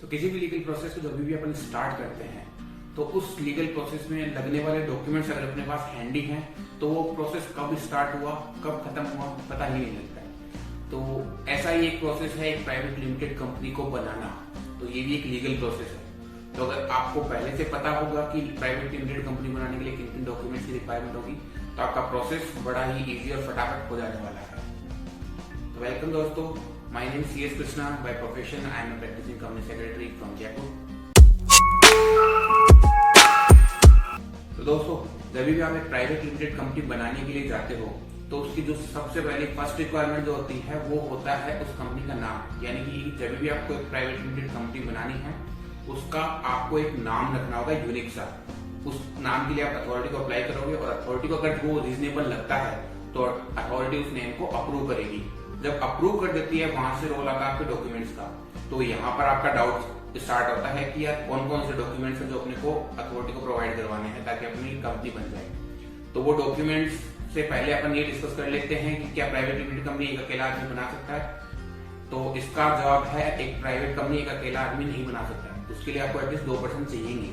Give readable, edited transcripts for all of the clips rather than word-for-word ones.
तो किसी भी लीगल प्रोसेस को जब भी अपन स्टार्ट करते हैं तो उस लीगल प्रोसेस में लगने वाले डॉक्यूमेंट्स अगर अपने पास हैंडी हैं तो वो प्रोसेस कब स्टार्ट हुआ कब खत्म हुआ पता ही नहीं लगता है। तो ऐसा ही एक प्रोसेस है एक प्राइवेट लिमिटेड कंपनी को बनाना, तो ये भी एक लीगल प्रोसेस है। तो अगर आपको पहले से पता होगा कि प्राइवेट लिमिटेड कंपनी बनाने के लिए किन किन डॉक्यूमेंट्स की रिक्वायरमेंट होगी तो आपका प्रोसेस बड़ा ही इजी और फटाफट हो जाने वाला है। तो वेलकम दोस्तों, my name CS Krishna, by profession I am a practicing company secretary from Jaipur. तो दोस्तों, जब भी आप एक प्राइवेट लिमिटेड कंपनी बनाने के लिए जाते हो तो उसकी जो सबसे पहली फर्स्ट रिक्वायरमेंट जो होती है वो होता है उस कंपनी का नाम। यानी कि जब भी आपको एक प्राइवेट लिमिटेड कंपनी बनानी है उसका आपको एक नाम रखना होगा यूनिक सा। उस नाम के लिए आप अथॉरिटी को अप्लाई करोगे और अथॉरिटी को अगर वो रीजनेबल लगता है तो अथॉरिटी उस नेम को अप्रूव करेगी। जब अप्रूव कर देती है वहां से रोल आता है आपके डॉक्यूमेंट्स का। तो यहाँ पर आपका डाउट स्टार्ट होता है कि यार कौन कौन से डॉक्यूमेंट्स हैं जो अपने को अथॉरिटी को प्रोवाइड करवाने हैं ताकि अपनी कंपनी बन जाए। तो वो डॉक्यूमेंट्स से पहले अपन ये डिस्कस कर लेते हैं कि क्या प्राइवेट लिमिटेड कंपनी एक अकेला आदमी बना सकता है। तो इसका जवाब है एक प्राइवेट कंपनी एक अकेला आदमी नहीं बना सकता। उसके लिए आपको एटलीस्ट 2% चाहिए।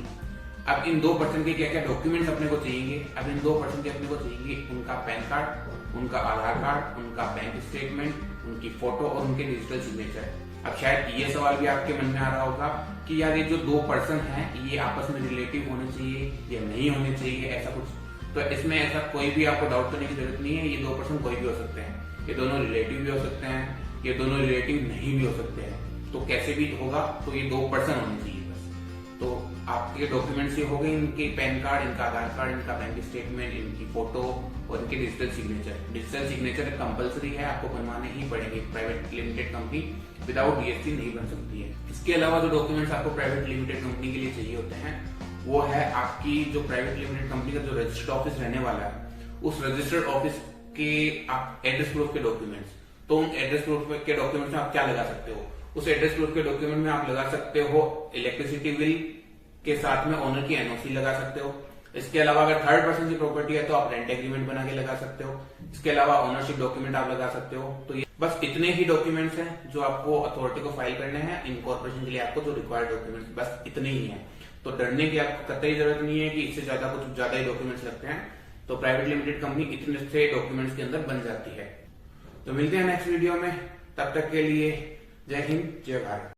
अब इन 2% के क्या क्या डॉक्यूमेंट्स अपने को चाहिए। अब इन 2% के अपने को चाहिए उनका पैन कार्ड, उनका आधार कार्ड, उनका बैंक स्टेटमेंट, उनकी फोटो और उनके डिजिटल सिग्नेचर। अब शायद ये सवाल भी आपके मन में आ रहा होगा कि यार ये जो 2% हैं ये आपस में रिलेटिव होने चाहिए या नहीं होने चाहिए ऐसा कुछ। तो इसमें ऐसा कोई भी आपको डाउट करने की जरूरत नहीं है। ये 2% कोई भी हो सकते हैं, ये दोनों रिलेटिव भी हो सकते हैं, ये दोनों रिलेटिव नहीं भी हो सकते हैं। तो कैसे भी होगा तो ये 2% होने चाहिए बस। तो आपके डॉक्यूमेंट्स ये हो गए, इनके पैन कार्ड, इनका आधार कार्ड, इनका बैंक स्टेटमेंट, इनकी फोटो और इनके digital signature. Digital signature compulsory है, आपको बनवाने ही पड़ेंगे। Private limited company without DST नहीं बन सकती है। इसके अलावा जो डॉक्यूमेंट्स आपको प्राइवेट लिमिटेड कंपनी के लिए चाहिए होते हैं वो है आपकी जो प्राइवेट लिमिटेड कंपनी का जो रजिस्टर्ड ऑफिस रहने वाला है उस रजिस्टर्ड ऑफिस के आप एड्रेस प्रूफ के डॉक्यूमेंट्स। तो उन एड्रेस प्रूफ के डॉक्यूमेंट्स में आप क्या लगा सकते हो? उस एड्रेस प्रूफ के डॉक्यूमेंट में आप लगा सकते हो इलेक्ट्रिसिटी बिल के साथ में ओनर की NOC लगा सकते हो। इसके अलावा अगर थर्ड पर्सन की प्रॉपर्टी है तो आप रेंट एग्रीमेंट बना के लगा सकते हो। इसके अलावा ओनरशिप डॉक्यूमेंट आप लगा सकते हो। तो ये बस इतने ही डॉक्यूमेंट्स हैं जो आपको अथॉरिटी को फाइल करने हैं। इनकॉर्पोरेशन के लिए आपको जो रिक्वायर्ड डॉक्यूमेंट्स बस इतने ही हैं। तो डरने की आपको कतई जरूरत नहीं है कि इससे ज्यादा कुछ ज्यादा ही डॉक्यूमेंट्स लगते हैं। तो प्राइवेट लिमिटेड कंपनी इतने से डॉक्यूमेंट्स के अंदर बन जाती है। तो मिलते हैं नेक्स्ट वीडियो में, तब तक के लिए जय हिंद जय भारत।